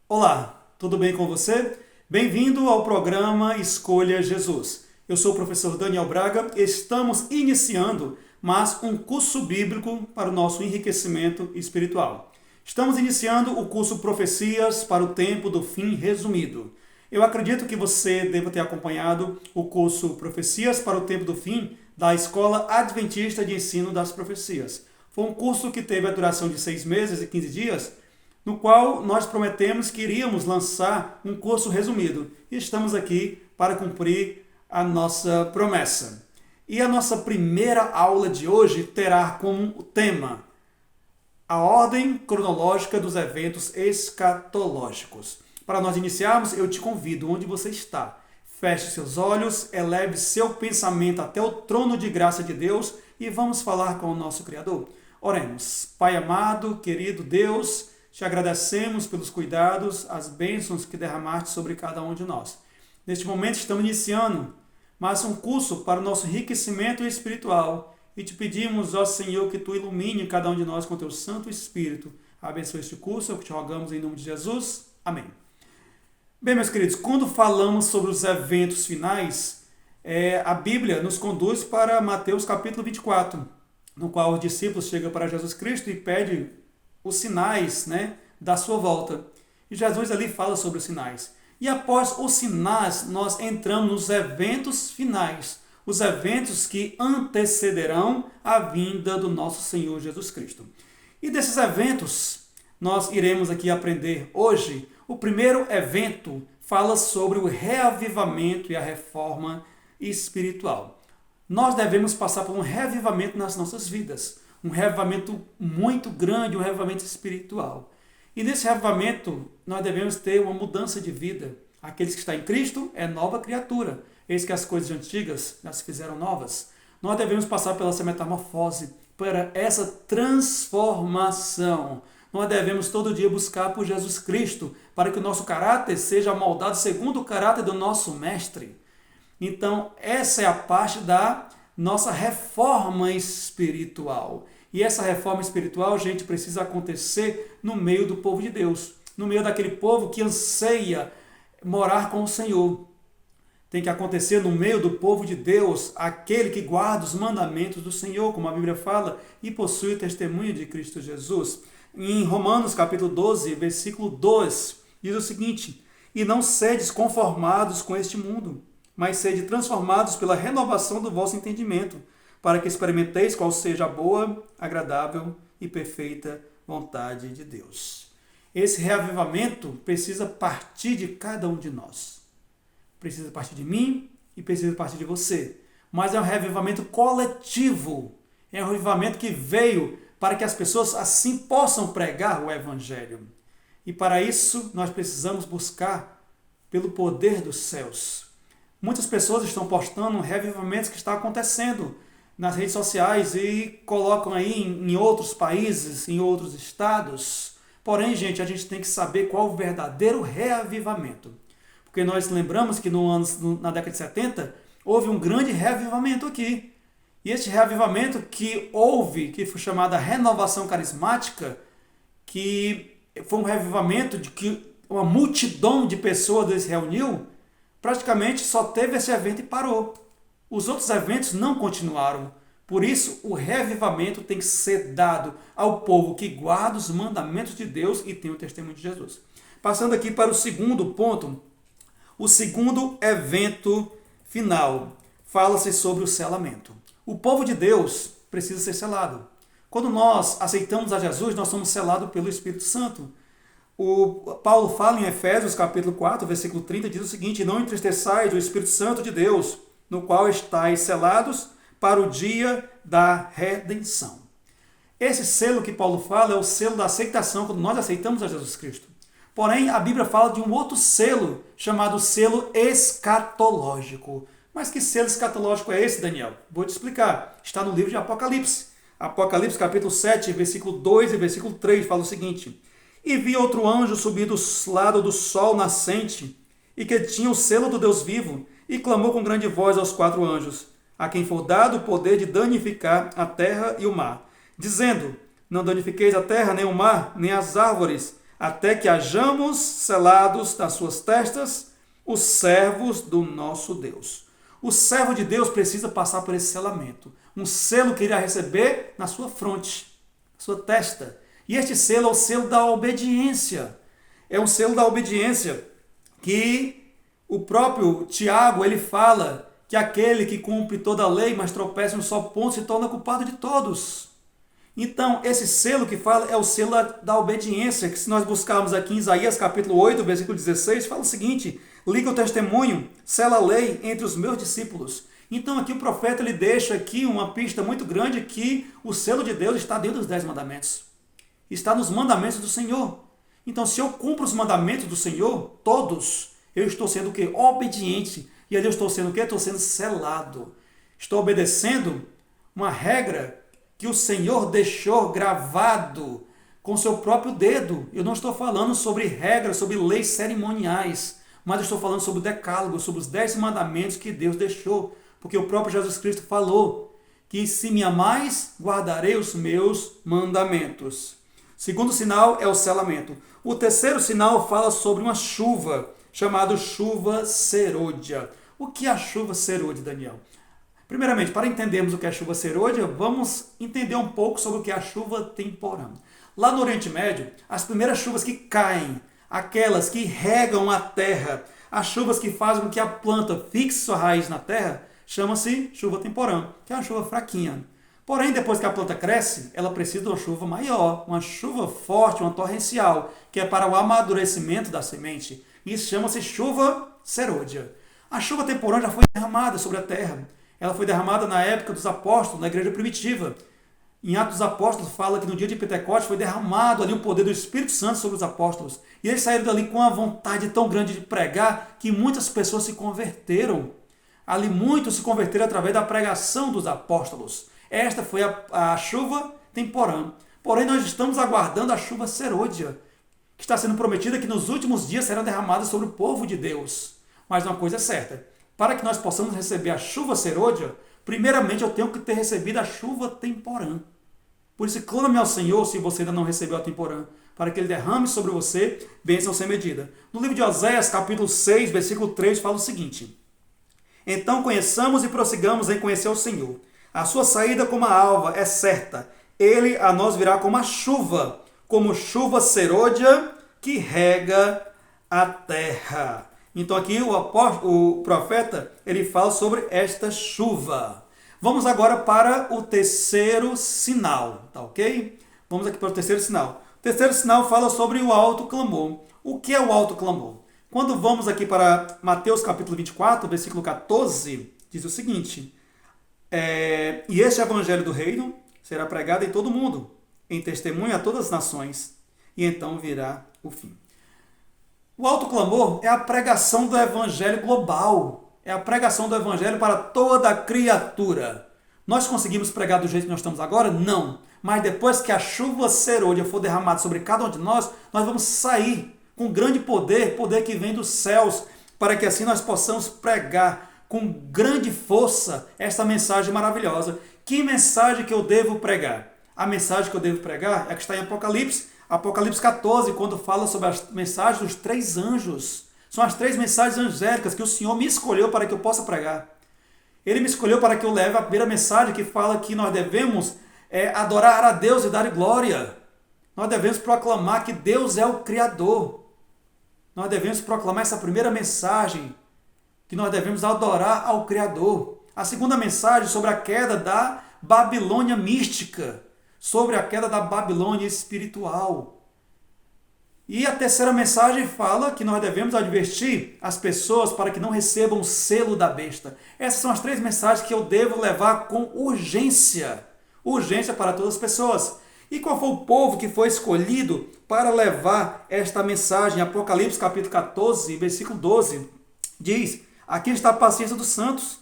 Olá, tudo bem com você? Bem-vindo ao programa Escolha Jesus. Eu sou o professor Daniel Braga e estamos iniciando mais um curso bíblico para o nosso enriquecimento espiritual. Estamos iniciando o curso Profecias para o Tempo do Fim Resumido. Eu acredito que você deva ter acompanhado o curso Profecias para o Tempo do Fim da Escola Adventista de Ensino das Profecias. Foi um curso que teve a duração de 6 meses e 15 dias, no qual nós prometemos que iríamos lançar um curso resumido. E estamos aqui para cumprir a nossa promessa. E a nossa primeira aula de hoje terá como tema a ordem cronológica dos eventos escatológicos. Para nós iniciarmos, eu te convido, onde você está, feche seus olhos, eleve seu pensamento até o trono de graça de Deus e vamos falar com o nosso Criador. Oremos. Pai amado, querido Deus, te agradecemos pelos cuidados, as bênçãos que derramaste sobre cada um de nós. Neste momento estamos iniciando mais um curso para o nosso enriquecimento espiritual e te pedimos, ó Senhor, que tu ilumine cada um de nós com teu Santo Espírito. Abençoe este curso, é o que te rogamos em nome de Jesus. Amém. Bem, meus queridos, quando falamos sobre os eventos finais, a Bíblia nos conduz para Mateus capítulo 24, no qual os discípulos chegam para Jesus Cristo e pedem os sinais, da sua volta. E Jesus ali fala sobre os sinais. E após os sinais, nós entramos nos eventos finais, os eventos que antecederão a vinda do nosso Senhor Jesus Cristo. E desses eventos, nós iremos aqui aprender hoje. O primeiro evento fala sobre o reavivamento e a reforma espiritual. Nós devemos passar por um reavivamento nas nossas vidas. Um reavivamento muito grande, um reavivamento espiritual. E nesse reavivamento, nós devemos ter uma mudança de vida. Aqueles que estão em Cristo é nova criatura. Eis que as coisas antigas já se fizeram novas. Nós devemos passar pela essa metamorfose, para essa transformação. Nós devemos todo dia buscar por Jesus Cristo, para que o nosso caráter seja moldado segundo o caráter do nosso Mestre. Então, essa é a parte da nossa reforma espiritual. E essa reforma espiritual, gente, precisa acontecer no meio do povo de Deus, no meio daquele povo que anseia morar com o Senhor. Tem que acontecer no meio do povo de Deus, aquele que guarda os mandamentos do Senhor, como a Bíblia fala, e possui o testemunho de Cristo Jesus. Em Romanos capítulo 12, versículo 2, diz o seguinte: e não sedes conformados com este mundo, mas sede transformados pela renovação do vosso entendimento, para que experimenteis qual seja a boa, agradável e perfeita vontade de Deus. Esse reavivamento precisa partir de cada um de nós. Precisa partir de mim e precisa partir de você. Mas é um reavivamento coletivo. É um reavivamento que veio para que as pessoas assim possam pregar o Evangelho. E para isso nós precisamos buscar pelo poder dos céus. Muitas pessoas estão postando reavivamentos que está acontecendo nas redes sociais e colocam aí em outros países, em outros estados. Porém, gente, a gente tem que saber qual o verdadeiro reavivamento. Porque nós lembramos que na década de 70 houve um grande reavivamento aqui. E esse reavivamento que houve, que foi chamada renovação carismática, que foi um reavivamento de que uma multidão de pessoas se reuniu, praticamente só teve esse evento e parou. Os outros eventos não continuaram. Por isso, o reavivamento tem que ser dado ao povo que guarda os mandamentos de Deus e tem o testemunho de Jesus. Passando aqui para o segundo ponto, o segundo evento final, fala-se sobre o selamento. O povo de Deus precisa ser selado. Quando nós aceitamos a Jesus, nós somos selados pelo Espírito Santo. O Paulo fala em Efésios capítulo 4, versículo 30, diz o seguinte: não entristeçais o Espírito Santo de Deus, no qual estáis selados para o dia da redenção. Esse selo que Paulo fala é o selo da aceitação, quando nós aceitamos a Jesus Cristo. Porém, a Bíblia fala de um outro selo, chamado selo escatológico. Mas que selo escatológico é esse, Daniel? Vou te explicar. Está no livro de Apocalipse. Apocalipse capítulo 7, versículo 2 e versículo 3, fala o seguinte: e vi outro anjo subir do lado do sol nascente, e que tinha o selo do Deus vivo, e clamou com grande voz aos 4 anjos, a quem for dado o poder de danificar a terra e o mar, dizendo: não danifiqueis a terra, nem o mar, nem as árvores, até que hajamos selados nas suas testas os servos do nosso Deus. O servo de Deus precisa passar por esse selamento. Um selo que irá receber na sua fronte, na sua testa. E este selo é o selo da obediência. É um selo da obediência que o próprio Tiago, ele fala que aquele que cumpre toda a lei, mas tropeça em um só ponto, se torna culpado de todos. Então, esse selo que fala é o selo da obediência, que se nós buscarmos aqui em Isaías capítulo 8, versículo 16, fala o seguinte: liga o testemunho, sela a lei entre os meus discípulos. Então aqui o profeta ele deixa aqui uma pista muito grande que o selo de Deus está dentro dos 10 mandamentos. Está nos mandamentos do Senhor. Então se eu cumpro os mandamentos do Senhor, todos, eu estou sendo o quê? Obediente. E ali eu estou sendo o quê? Estou sendo selado. Estou obedecendo uma regra que o Senhor deixou gravado com seu próprio dedo. Eu não estou falando sobre regras, sobre leis cerimoniais, mas eu estou falando sobre o decálogo, sobre os 10 mandamentos que Deus deixou. Porque o próprio Jesus Cristo falou que se me amais, guardarei os meus mandamentos. Segundo sinal é o selamento. O terceiro sinal fala sobre uma chuva, chamada chuva serôdia. O que é a chuva serôdia, Daniel? Primeiramente, para entendermos o que é a chuva serôdia, vamos entender um pouco sobre o que é a chuva temporã. Lá no Oriente Médio, as primeiras chuvas que caem, aquelas que regam a terra, as chuvas que fazem com que a planta fixe sua raiz na terra, chama-se chuva temporã, que é uma chuva fraquinha. Porém, depois que a planta cresce, ela precisa de uma chuva maior, uma chuva forte, uma torrencial, que é para o amadurecimento da semente. Isso chama-se chuva serôdia. A chuva temporã já foi derramada sobre a terra. Ela foi derramada na época dos apóstolos, na igreja primitiva. Em Atos dos Apóstolos fala que no dia de Pentecostes foi derramado ali o poder do Espírito Santo sobre os apóstolos. E eles saíram dali com uma vontade tão grande de pregar que muitas pessoas se converteram. Ali muitos se converteram através da pregação dos apóstolos. Esta foi a chuva temporã. Porém, nós estamos aguardando a chuva serôdia, que está sendo prometida que nos últimos dias será derramada sobre o povo de Deus. Mas uma coisa é certa, para que nós possamos receber a chuva serôdia, primeiramente eu tenho que ter recebido a chuva temporã. Por isso, clame ao Senhor se você ainda não recebeu a temporã, para que Ele derrame sobre você bênção sem medida. No livro de Oséias, capítulo 6, versículo 3, fala o seguinte: então conheçamos e prossigamos em conhecer o Senhor. A sua saída como a alva é certa. Ele a nós virá como a chuva, como chuva serôdia que rega a terra. Então aqui o profeta ele fala sobre esta chuva. Vamos agora para o terceiro sinal, tá ok? Vamos aqui para o terceiro sinal. O terceiro sinal fala sobre o alto clamor. O que é o alto clamor? Quando vamos aqui para Mateus capítulo 24, versículo 14, diz o seguinte: e este evangelho do reino será pregado em todo o mundo, em testemunho a todas as nações, e então virá o fim. O alto clamor é a pregação do evangelho global, é a pregação do evangelho para toda a criatura. Nós conseguimos pregar do jeito que nós estamos agora? Não. Mas depois que a chuva serôdia for derramada sobre cada um de nós vamos sair com grande poder, poder que vem dos céus, para que assim nós possamos pregar com grande força esta mensagem maravilhosa. Que mensagem que eu devo pregar? A mensagem que eu devo pregar é a que está em Apocalipse 14, quando fala sobre as mensagens dos 3 anjos. São as 3 mensagens angélicas que o Senhor me escolheu para que eu possa pregar. Ele me escolheu para que eu leve a primeira mensagem que fala que nós devemos adorar a Deus e dar glória. Nós devemos proclamar que Deus é o Criador. Nós devemos proclamar essa primeira mensagem, que nós devemos adorar ao Criador. A segunda mensagem sobre a queda da Babilônia mística, sobre a queda da Babilônia espiritual. E a terceira mensagem fala que nós devemos advertir as pessoas para que não recebam o selo da besta. Essas são as 3 mensagens que eu devo levar com urgência. Urgência para todas as pessoas. E qual foi o povo que foi escolhido para levar esta mensagem? Apocalipse capítulo 14, versículo 12, diz: aqui está a paciência dos santos,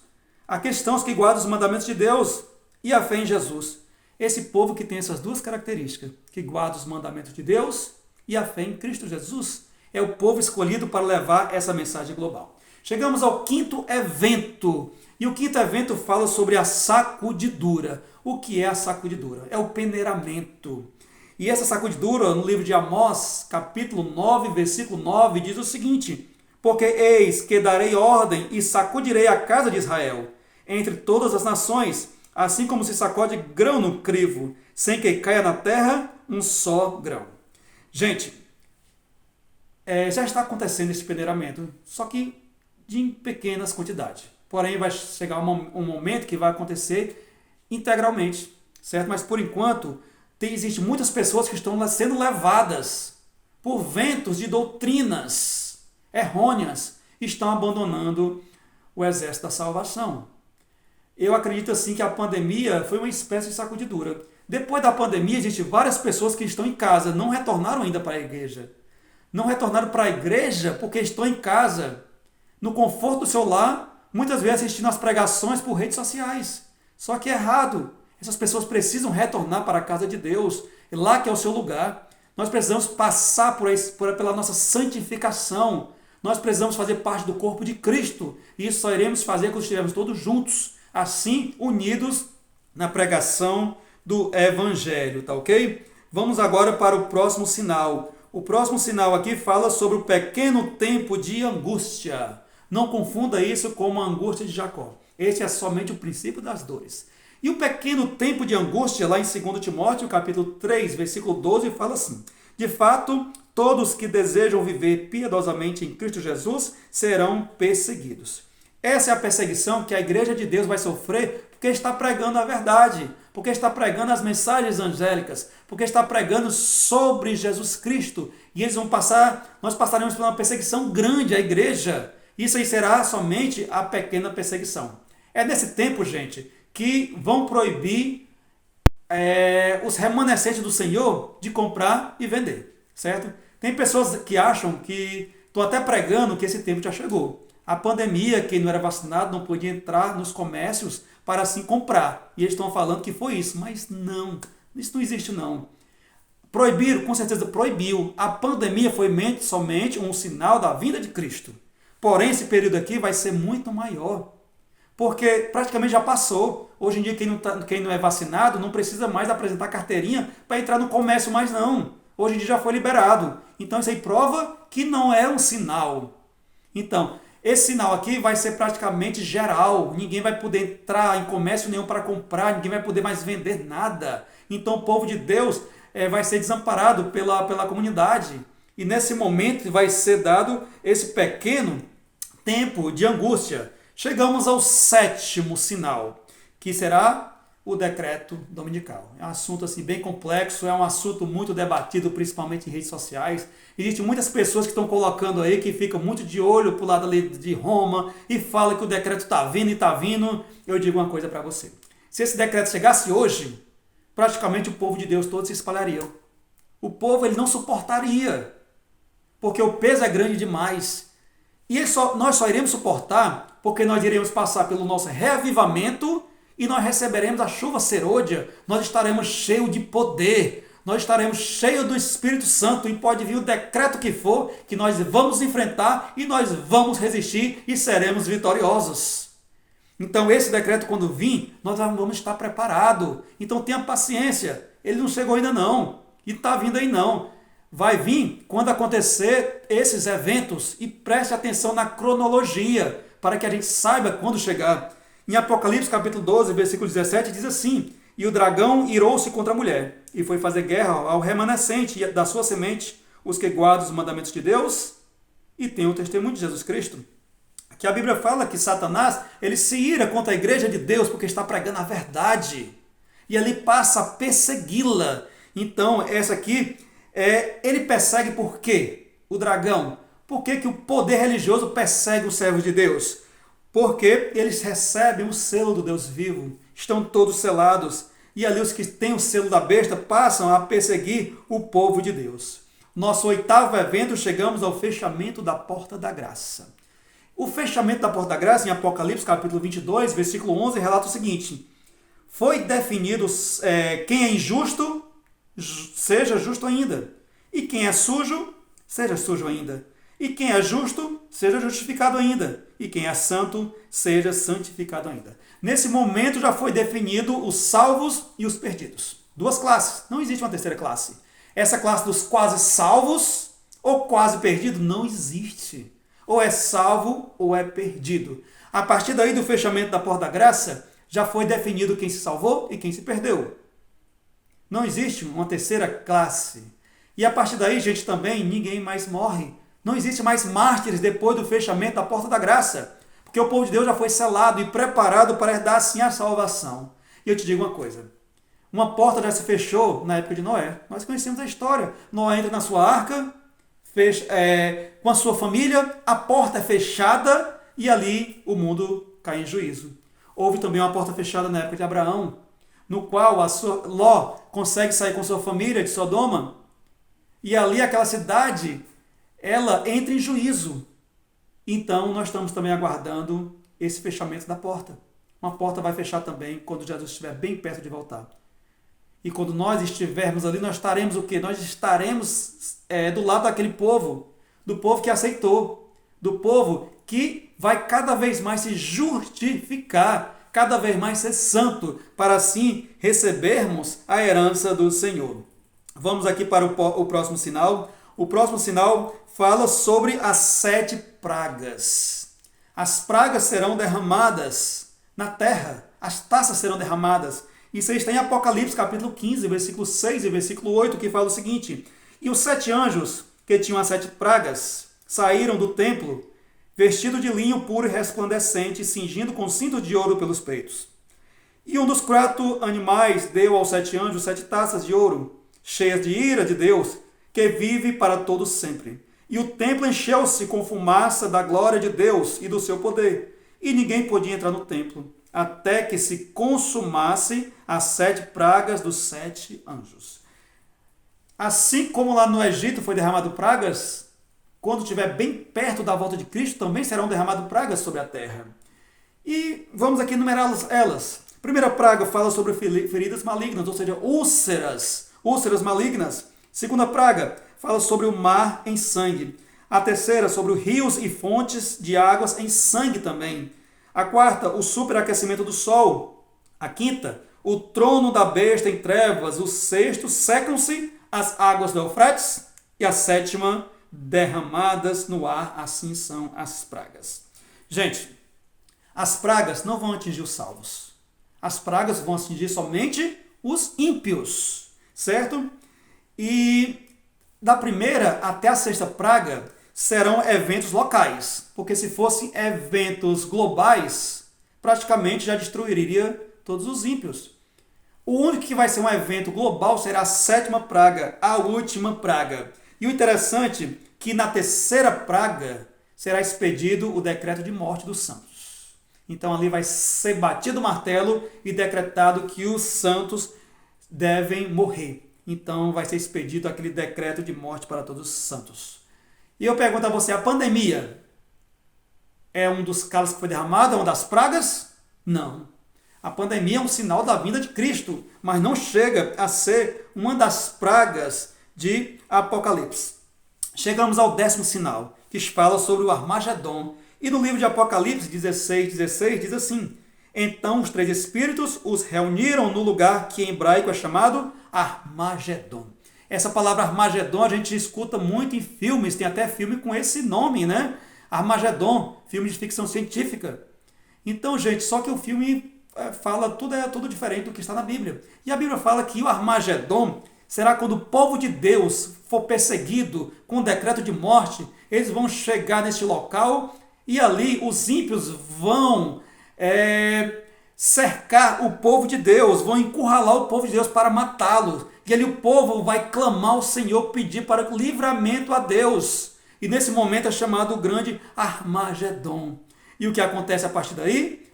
aqui estão os que guardam os mandamentos de Deus e a fé em Jesus. Esse povo que tem essas 2 características, que guarda os mandamentos de Deus e a fé em Cristo Jesus, é o povo escolhido para levar essa mensagem global. Chegamos ao 5º evento, e o 5º evento fala sobre a sacudidura. O que é a sacudidura? É o peneiramento. E essa sacudidura, no livro de Amós, capítulo 9, versículo 9, diz o seguinte: porque eis que darei ordem e sacudirei a casa de Israel entre todas as nações, assim como se sacode grão no crivo, sem que caia na terra um só grão. Gente, já está acontecendo esse peneiramento, só que de pequenas quantidades. Porém, vai chegar um momento que vai acontecer integralmente, certo? Mas por enquanto, existem muitas pessoas que estão sendo levadas por ventos de doutrinas errôneas, estão abandonando o exército da salvação. Eu acredito assim que a pandemia foi uma espécie de sacudidura. Depois da pandemia, existem várias pessoas que estão em casa, não retornaram ainda para a igreja. Não retornaram para a igreja porque estão em casa, no conforto do seu lar, muitas vezes assistindo às pregações por redes sociais. Só que é errado. Essas pessoas precisam retornar para a casa de Deus, lá que é o seu lugar. Nós precisamos passar pela nossa santificação. Nós precisamos fazer parte do corpo de Cristo. E isso só iremos fazer quando estivermos todos juntos, assim unidos na pregação do Evangelho, tá ok? Vamos agora para o próximo sinal. O próximo sinal aqui fala sobre o pequeno tempo de angústia. Não confunda isso com a angústia de Jacó. Este é somente o princípio das dores. E o pequeno tempo de angústia, lá em 2 Timóteo, capítulo 3, versículo 12, fala assim: de fato, todos que desejam viver piedosamente em Cristo Jesus serão perseguidos. Essa é a perseguição que a igreja de Deus vai sofrer porque está pregando a verdade, porque está pregando as mensagens angélicas, porque está pregando sobre Jesus Cristo. E eles nós passaremos por uma perseguição grande à igreja. Isso aí será somente a pequena perseguição. É nesse tempo, gente, que vão proibir os remanescentes do Senhor de comprar e vender, certo? Tem pessoas que acham que, estou até pregando que esse tempo já chegou. A pandemia, quem não era vacinado não podia entrar nos comércios para assim comprar. E eles estão falando que foi isso, mas não, isso não existe não. Proibiram, com certeza proibiu. A pandemia foi somente um sinal da vinda de Cristo. Porém, esse período aqui vai ser muito maior, porque praticamente já passou. Hoje em dia, quem não é vacinado não precisa mais apresentar carteirinha para entrar no comércio mais não. Hoje em dia já foi liberado. Então, isso aí prova que não é um sinal. Então, esse sinal aqui vai ser praticamente geral. Ninguém vai poder entrar em comércio nenhum para comprar, ninguém vai poder mais vender nada. Então, o povo de Deus vai ser desamparado pela comunidade. E nesse momento vai ser dado esse pequeno tempo de angústia. Chegamos ao 7º sinal, que será o decreto dominical. É um assunto assim, bem complexo, é um assunto muito debatido, principalmente em redes sociais. Existem muitas pessoas que estão colocando aí, que ficam muito de olho para o lado ali de Roma e falam que o decreto está vindo e está vindo. Eu digo uma coisa para você. Se esse decreto chegasse hoje, praticamente o povo de Deus todo se espalharia. O povo ele não suportaria, porque o peso é grande demais. E nós só iremos suportar porque nós iremos passar pelo nosso reavivamento e nós receberemos a chuva serôdia. Nós estaremos cheios de poder, nós estaremos cheios do Espírito Santo e pode vir o decreto que for, que nós vamos enfrentar e nós vamos resistir e seremos vitoriosos. Então esse decreto quando vir, nós vamos estar preparados. Então tenha paciência, ele não chegou ainda não, e está vindo aí não. Vai vir quando acontecer esses eventos e preste atenção na cronologia, para que a gente saiba quando chegar. Em Apocalipse capítulo 12, versículo 17, diz assim: e o dragão irou-se contra a mulher, e foi fazer guerra ao remanescente da sua semente, os que guardam os mandamentos de Deus e têm o testemunho de Jesus Cristo. Que a Bíblia fala que Satanás, ele se ira contra a igreja de Deus porque está pregando a verdade. E ali passa a persegui-la. Então, essa aqui, ele persegue por quê? O dragão. Por que o poder religioso persegue os servos de Deus? Porque eles recebem o selo do Deus vivo. Estão todos selados. E ali os que têm o selo da besta passam a perseguir o povo de Deus. Nosso 8º evento, chegamos ao fechamento da porta da graça. O fechamento da porta da graça, em Apocalipse capítulo 22, versículo 11, relata o seguinte: foi definido quem é injusto, seja justo ainda. E quem é sujo, seja sujo ainda. E quem é justo, seja justificado ainda. E quem é santo, seja santificado ainda. Nesse momento já foi definido os salvos e os perdidos. 2 classes, não existe uma terceira classe. Essa classe dos quase salvos ou quase perdido não existe. Ou é salvo ou é perdido. A partir daí do fechamento da porta da graça, já foi definido quem se salvou e quem se perdeu. Não existe uma terceira classe. E a partir daí, gente, também ninguém mais morre. Não existe mais mártires depois do fechamento da porta da graça. Porque o povo de Deus já foi selado e preparado para herdar assim a salvação. E eu te digo uma coisa. Uma porta já se fechou na época de Noé. Nós conhecemos a história. Noé entra na sua arca, com a sua família, a porta é fechada e ali o mundo cai em juízo. Houve também uma porta fechada na época de Abraão, no qual Ló consegue sair com sua família de Sodoma, e ali aquela cidade, ela entra em juízo. Então nós estamos também aguardando esse fechamento da porta. Uma porta vai fechar também quando Jesus estiver bem perto de voltar. E quando nós estivermos ali, nós estaremos o quê? Nós estaremos do lado daquele povo, do povo que aceitou, do povo que vai cada vez mais se justificar, cada vez mais ser santo, para assim recebermos a herança do Senhor. Vamos aqui para o próximo sinal. O próximo sinal fala sobre as 7 pragas. As pragas serão derramadas na terra, as taças serão derramadas. Isso aí está em Apocalipse, capítulo 15, versículo 6 e versículo 8, que fala o seguinte: E os 7 anjos, que tinham as 7 pragas, saíram do templo, vestido de linho puro e resplandecente, cingindo com cinto de ouro pelos peitos. E um dos 4 animais deu aos 7 anjos 7 taças de ouro, cheias de ira de Deus, que vive para todo sempre. E o templo encheu-se com fumaça da glória de Deus e do seu poder, e ninguém podia entrar no templo, até que se consumasse as 7 pragas dos 7 anjos. Assim como lá no Egito foi derramado pragas, quando estiver bem perto da volta de Cristo, também serão derramadas pragas sobre a terra. E vamos aqui numerá-las elas. A primeira praga fala sobre feridas malignas, ou seja, úlceras malignas. Segunda praga fala sobre o mar em sangue. A terceira, sobre os rios e fontes de águas em sangue também. A quarta, o superaquecimento do sol. A quinta, o trono da besta em trevas. O sexto, secam-se as águas do Eufrates. E a sétima, derramadas no ar. Assim são as pragas. Gente, as pragas não vão atingir os salvos. As pragas vão atingir somente os ímpios, certo? E da primeira até a 6ª praga serão eventos locais, porque se fossem eventos globais, praticamente já destruiria todos os ímpios. O único que vai ser um evento global será a 7ª praga, a última praga. E o interessante é que na 3ª praga será expedido o decreto de morte dos santos. Então ali vai ser batido o martelo e decretado que os santos devem morrer. Então vai ser expedido aquele decreto de morte para todos os santos. E eu pergunto a você, a pandemia é um dos cálices que foi derramado? É uma das pragas? Não. A pandemia é um sinal da vinda de Cristo, mas não chega a ser uma das pragas de Apocalipse. Chegamos ao 10º sinal, que fala sobre o Armagedon. E no livro de Apocalipse 16:16 diz assim: Então os 3 espíritos os reuniram no lugar que em hebraico é chamado Armagedon. Essa palavra Armagedon a gente escuta muito em filmes, tem até filme com esse nome, né? Armagedon, filme de ficção científica. Então, gente, só que o filme fala tudo diferente do que está na Bíblia. E a Bíblia fala que o Armagedon será quando o povo de Deus for perseguido com o decreto de morte, eles vão chegar neste local e ali os ímpios vão cercar o povo de Deus, vão encurralar o povo de Deus para matá-lo. E ali o povo vai clamar ao Senhor, pedir para livramento a Deus. E nesse momento é chamado o grande Armagedon. E o que acontece a partir daí?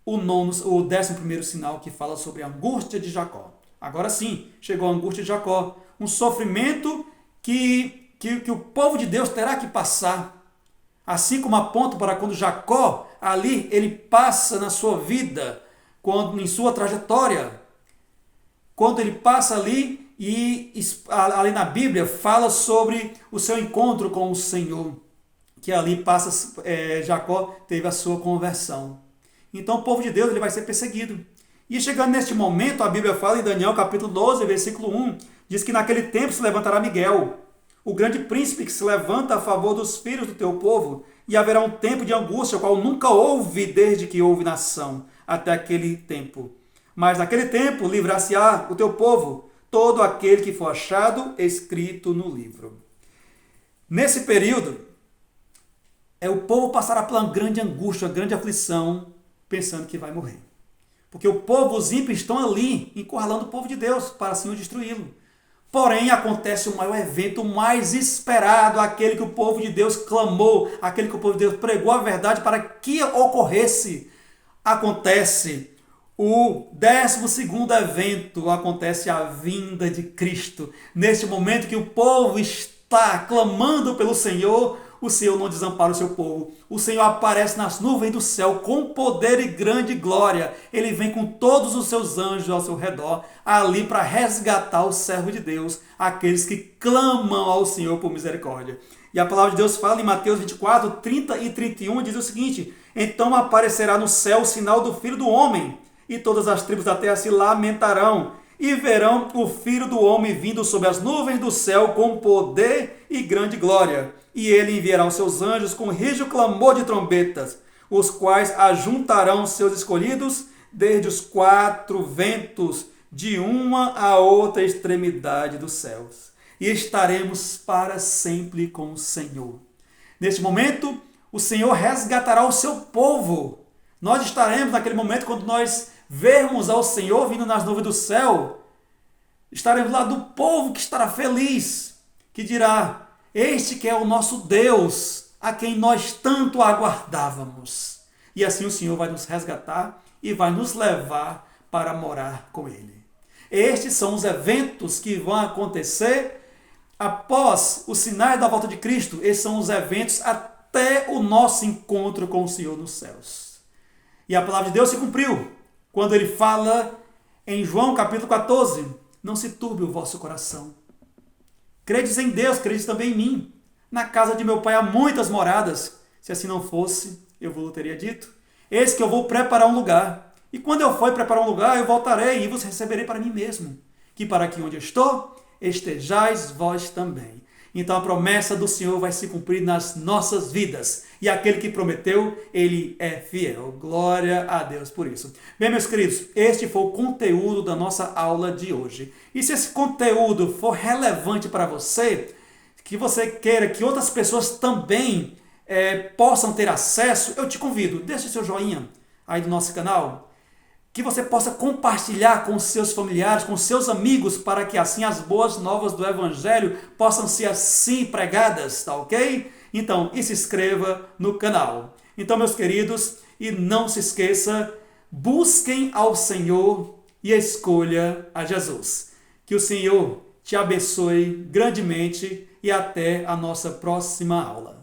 O 11º sinal que fala sobre a angústia de Jacó. Agora sim, chegou a angústia de Jacó. Um sofrimento que o povo de Deus terá que passar. Assim como aponta para quando Jacó, ali, ele passa na sua vida, em sua trajetória. Quando ele passa ali, e ali na Bíblia fala sobre o seu encontro com o Senhor, que ali Jacó teve a sua conversão. Então o povo de Deus ele vai ser perseguido. E chegando neste momento, a Bíblia fala em Daniel capítulo 12, versículo 1, diz que naquele tempo se levantará Miguel, o grande príncipe que se levanta a favor dos filhos do teu povo, e haverá um tempo de angústia, o qual nunca houve desde que houve nação, até aquele tempo. Mas naquele tempo livrar-se-á o teu povo, todo aquele que for achado escrito no livro. Nesse período, o povo passará por uma grande angústia, uma grande aflição, pensando que vai morrer. Porque o povo, os ímpios, estão ali, encurralando o povo de Deus, para assim o destruí-lo. Porém, acontece o maior evento, o mais esperado, aquele que o povo de Deus clamou, aquele que o povo de Deus pregou a verdade para que ocorresse. Acontece o 12º evento, acontece a vinda de Cristo. Neste momento que o povo está clamando pelo Senhor, o Senhor não desampara o seu povo. O Senhor aparece nas nuvens do céu com poder e grande glória. Ele vem com todos os seus anjos ao seu redor, ali para resgatar o servo de Deus, aqueles que clamam ao Senhor por misericórdia. E a palavra de Deus fala em Mateus 24, 30 e 31, diz o seguinte: então aparecerá no céu o sinal do Filho do Homem, e todas as tribos da terra se lamentarão, e verão o Filho do Homem vindo sobre as nuvens do céu com poder e grande glória. E ele enviará os seus anjos com rígido clamor de trombetas, os quais ajuntarão seus escolhidos desde os 4 ventos, de uma a outra extremidade dos céus. E estaremos para sempre com o Senhor. Neste momento, o Senhor resgatará o seu povo. Nós estaremos naquele momento, quando nós vermos ao Senhor vindo nas nuvens do céu, estaremos lá do povo que estará feliz, que dirá: este que é o nosso Deus, a quem nós tanto aguardávamos. E assim o Senhor vai nos resgatar e vai nos levar para morar com Ele. Estes são os eventos que vão acontecer após os sinais da volta de Cristo. Esses são os eventos até o nosso encontro com o Senhor nos céus. E a palavra de Deus se cumpriu quando Ele fala em João capítulo 14, não se turbe o vosso coração. Credes em Deus, credes também em mim. Na casa de meu Pai há muitas moradas. Se assim não fosse, eu vos teria dito. Eis que eu vou preparar um lugar. E quando eu for preparar um lugar, eu voltarei e vos receberei para mim mesmo. Que para que onde eu estou, estejais vós também. Então a promessa do Senhor vai se cumprir nas nossas vidas. E aquele que prometeu, Ele é fiel. Glória a Deus por isso. Bem, meus queridos, este foi o conteúdo da nossa aula de hoje. E se esse conteúdo for relevante para você, que você queira que outras pessoas também possam ter acesso, eu te convido, deixe seu joinha aí do nosso canal, que você possa compartilhar com seus familiares, com seus amigos, para que assim as boas novas do Evangelho possam ser assim pregadas, tá ok? Então, e se inscreva no canal. Então, meus queridos, e não se esqueça, busquem ao Senhor e escolha a Jesus. Que o Senhor te abençoe grandemente e até a nossa próxima aula.